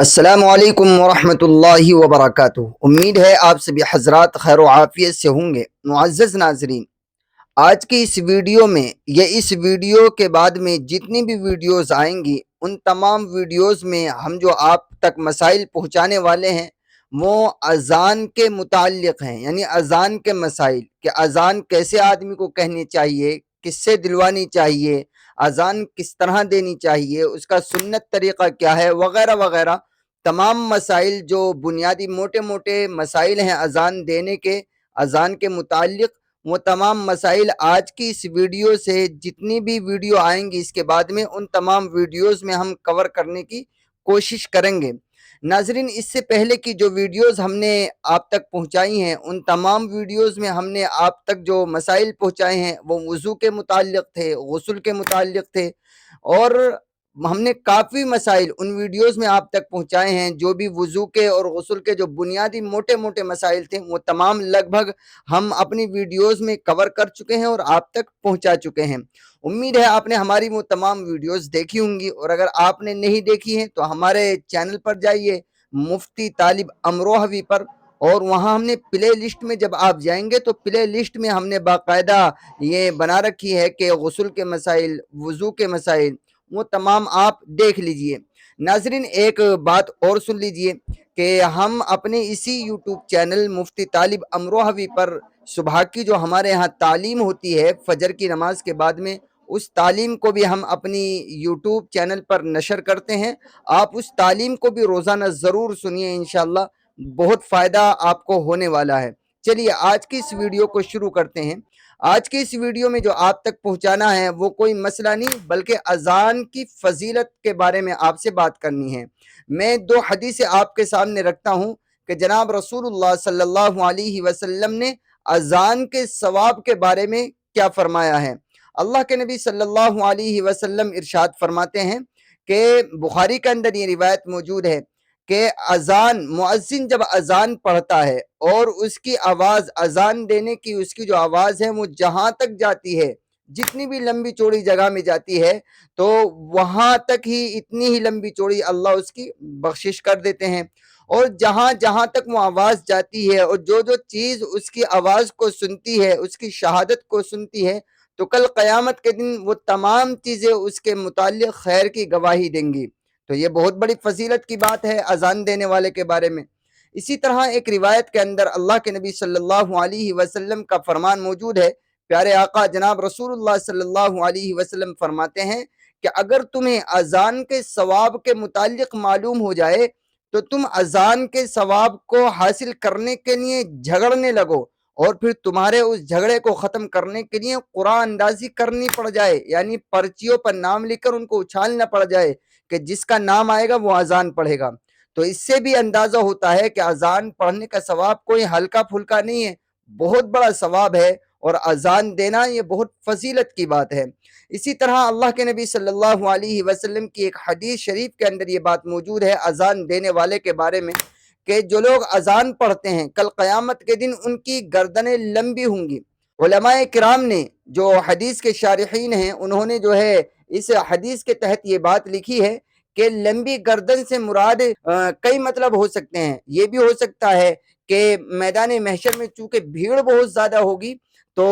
السلام علیکم ورحمۃ اللہ وبرکاتہ۔ امید ہے آپ سبھی حضرات خیر و عافیت سے ہوں گے۔ معزز ناظرین، آج کی اس ویڈیو میں یا اس ویڈیو کے بعد میں جتنی بھی ویڈیوز آئیں گی، ان تمام ویڈیوز میں ہم جو آپ تک مسائل پہنچانے والے ہیں وہ اذان کے متعلق ہیں، یعنی اذان کے مسائل کہ اذان کیسے آدمی کو کہنی چاہیے، کس سے دلوانی چاہیے، اذان کس طرح دینی چاہیے، اس کا سنت طریقہ کیا ہے، وغیرہ وغیرہ تمام مسائل جو بنیادی موٹے موٹے مسائل ہیں اذان دینے کے، اذان کے متعلق، وہ تمام مسائل آج کی اس ویڈیو سے جتنی بھی ویڈیو آئیں گی اس کے بعد میں ان تمام ویڈیوز میں ہم کور کرنے کی کوشش کریں گے۔ ناظرین، اس سے پہلے کی جو ویڈیوز ہم نے آپ تک پہنچائی ہیں، ان تمام ویڈیوز میں ہم نے آپ تک جو مسائل پہنچائے ہیں وہ وضو کے متعلق تھے، غسل کے متعلق تھے، اور ہم نے کافی مسائل ان ویڈیوز میں آپ تک پہنچائے ہیں۔ جو بھی وضو کے اور غسل کے جو بنیادی موٹے موٹے مسائل تھے وہ تمام لگ بھگ ہم اپنی ویڈیوز میں کور کر چکے ہیں اور آپ تک پہنچا چکے ہیں۔ امید ہے آپ نے ہماری وہ تمام ویڈیوز دیکھی ہوں گی، اور اگر آپ نے نہیں دیکھی ہیں تو ہمارے چینل پر جائیے، مفتی طالب امروہوی پر، اور وہاں ہم نے پلے لسٹ میں جب آپ جائیں گے تو پلے لسٹ میں ہم نے باقاعدہ یہ بنا رکھی ہے کہ غسل کے مسائل، وضو کے مسائل، وہ تمام آپ دیکھ لیجئے۔ ناظرین، ایک بات اور سن لیجئے کہ ہم اپنے اسی یوٹیوب چینل مفتی طالب امروہوی پر صبح کی جو ہمارے ہاں تعلیم ہوتی ہے فجر کی نماز کے بعد میں، اس تعلیم کو بھی ہم اپنی یوٹیوب چینل پر نشر کرتے ہیں۔ آپ اس تعلیم کو بھی روزانہ ضرور سنیے، انشاءاللہ بہت فائدہ آپ کو ہونے والا ہے۔ چلیے آج کی اس ویڈیو کو شروع کرتے ہیں۔ آج کی اس ویڈیو میں جو آپ تک پہنچانا ہے وہ کوئی مسئلہ نہیں، بلکہ اذان کی فضیلت کے بارے میں آپ سے بات کرنی ہے۔ میں دو حدیثیں آپ کے سامنے رکھتا ہوں کہ جناب رسول اللہ صلی اللہ علیہ وسلم نے اذان کے ثواب کے بارے میں کیا فرمایا ہے۔ اللہ کے نبی صلی اللہ علیہ وسلم ارشاد فرماتے ہیں کہ بخاری کے اندر یہ روایت موجود ہے کہ مؤذن جب اذان پڑھتا ہے اور اس کی آواز، اذان دینے کی اس کی جو آواز ہے وہ جہاں تک جاتی ہے، جتنی بھی لمبی چوڑی جگہ میں جاتی ہے، تو وہاں تک ہی اتنی ہی لمبی چوڑی اللہ اس کی بخشش کر دیتے ہیں۔ اور جہاں جہاں تک وہ آواز جاتی ہے اور جو جو چیز اس کی آواز کو سنتی ہے، اس کی شہادت کو سنتی ہے، تو کل قیامت کے دن وہ تمام چیزیں اس کے متعلق خیر کی گواہی دیں گی۔ تو یہ بہت بڑی فضیلت کی بات ہے اذان دینے والے کے بارے میں۔ اسی طرح ایک روایت کے اندر اللہ کے نبی صلی اللہ علیہ وسلم کا فرمان موجود ہے۔ پیارے آقا جناب رسول اللہ صلی اللہ علیہ وسلم فرماتے ہیں کہ اگر تمہیں اذان کے ثواب کے متعلق معلوم ہو جائے تو تم اذان کے ثواب کو حاصل کرنے کے لیے جھگڑنے لگو، اور پھر تمہارے اس جھگڑے کو ختم کرنے کے لیے قرآن اندازی کرنی پڑ جائے، یعنی پرچیوں پر نام لکھ کر ان کو اچھالنا پڑ جائے کہ جس کا نام آئے گا وہ اذان پڑھے گا۔ تو اس سے بھی اندازہ ہوتا ہے کہ اذان پڑھنے کا ثواب کوئی ہلکا پھلکا نہیں ہے، بہت بڑا ثواب ہے، اور اذان دینا یہ بہت فضیلت کی بات ہے۔ اسی طرح اللہ کے نبی صلی اللہ علیہ وسلم کی ایک حدیث شریف کے اندر یہ بات موجود ہے اذان دینے والے کے بارے میں کہ جو لوگ اذان پڑھتے ہیں کل قیامت کے دن ان کی گردنیں لمبی ہوں گی۔ علماء کرام نے جو حدیث کے شارحین ہیں انہوں نے جو ہے اس حدیث کے تحت یہ بات لکھی ہے کہ لمبی گردن سے مراد کئی مطلب ہو سکتے ہیں۔ یہ بھی ہو سکتا ہے کہ میدان محشر میں چونکہ بھیڑ بہت زیادہ ہوگی تو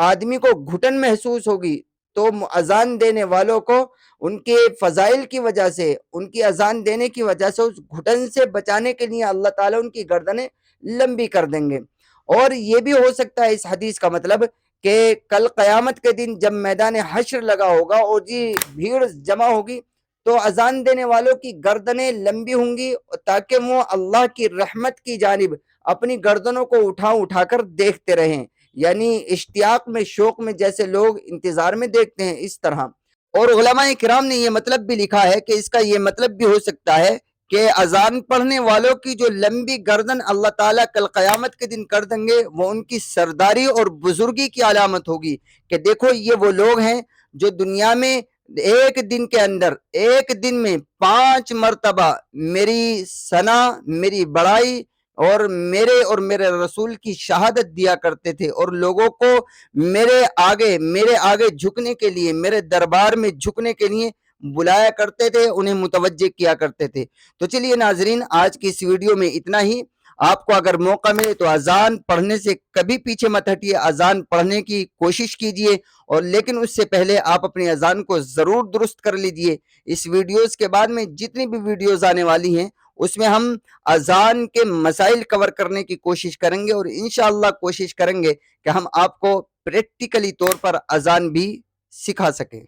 آدمی کو گھٹن محسوس ہوگی، تو اذان دینے والوں کو ان کے فضائل کی وجہ سے، ان کی اذان دینے کی وجہ سے اس گھٹن سے بچانے کے لیے اللہ تعالیٰ ان کی گردنیں لمبی کر دیں گے۔ اور یہ بھی ہو سکتا ہے اس حدیث کا مطلب کہ کل قیامت کے دن جب میدان حشر لگا ہوگا اور بھیڑ جمع ہوگی تو اذان دینے والوں کی گردنیں لمبی ہوں گی تاکہ وہ اللہ کی رحمت کی جانب اپنی گردنوں کو اٹھا کر دیکھتے رہیں، یعنی اشتیاق میں، شوق میں، جیسے لوگ انتظار میں دیکھتے ہیں اس طرح۔ اور علماء کرام نے یہ مطلب بھی لکھا ہے کہ اس کا یہ مطلب بھی ہو سکتا ہے کہ اذان پڑھنے والوں کی جو لمبی گردن اللہ تعالیٰ کل قیامت کے دن کر دیں گے وہ ان کی سرداری اور بزرگی کی علامت ہوگی کہ دیکھو یہ وہ لوگ ہیں جو دنیا میں ایک دن کے اندر، ایک دن میں 5 مرتبہ میری ثنا، میری بڑائی اور میرے رسول کی شہادت دیا کرتے تھے، اور لوگوں کو میرے آگے جھکنے کے لیے، میرے دربار میں جھکنے کے لیے بلایا کرتے تھے، انہیں متوجہ کیا کرتے تھے۔ تو چلیے ناظرین، آج کی اس ویڈیو میں اتنا ہی۔ آپ کو اگر موقع ملے تو اذان پڑھنے سے کبھی پیچھے مت ہٹیے، اذان پڑھنے کی کوشش کیجئے، اور لیکن اس سے پہلے آپ اپنی اذان کو ضرور درست کر لیجئے۔ اس ویڈیوز کے بعد میں جتنی بھی ویڈیوز آنے والی ہیں اس میں ہم اذان کے مسائل کور کرنے کی کوشش کریں گے، اور انشاءاللہ کوشش کریں گے کہ ہم آپ کو پریکٹیکلی طور پر اذان بھی سکھا سکیں۔